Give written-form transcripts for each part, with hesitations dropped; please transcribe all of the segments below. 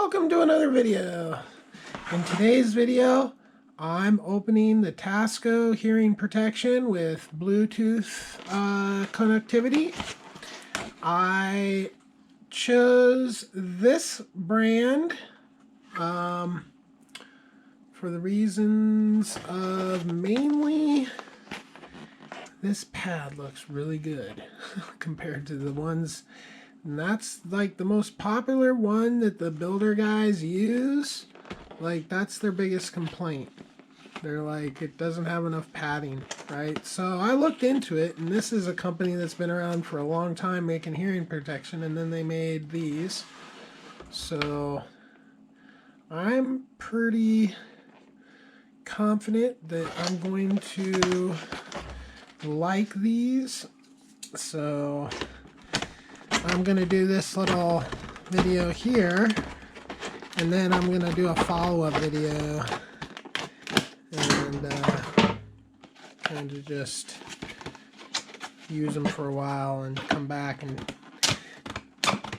welcome to another video. In today's video, I'm opening the Tasco hearing protection with Bluetooth connectivity. I chose this brand for the reasons of mainly this pad looks really good compared to the ones. And that's like the most popular one that the builder guys use. Like, that's their biggest complaint. They're like, it doesn't have enough padding, right? So I looked into it, and this is a company that's been around for a long time making hearing protection, and then they made these. So I'm pretty confident that I'm going to like these. So I'm going to do this little video here, and then I'm going to do a follow-up video and kind of just use them for a while and come back and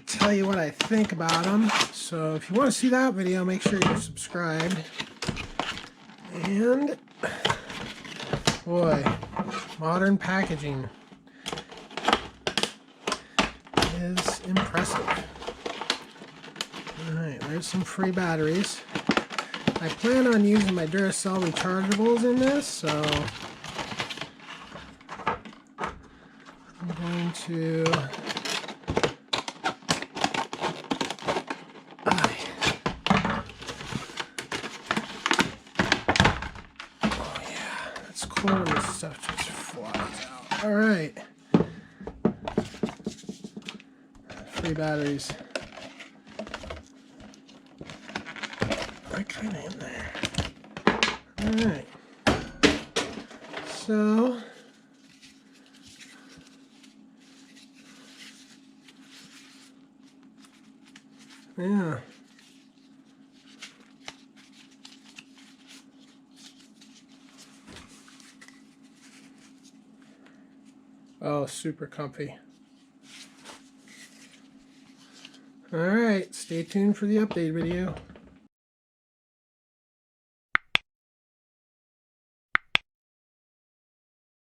tell you what I think about them. So if you want to see that video, make sure you're subscribed. And boy, modern packaging is impressive. Alright, there's some free batteries. I plan on using my Duracell rechargeables in this, so I'm going to oh yeah, that's cool when this stuff just flies out. Alright. Free batteries. I kind of am there. Alright. So, yeah. Oh, super comfy. Alright, stay tuned for the update video.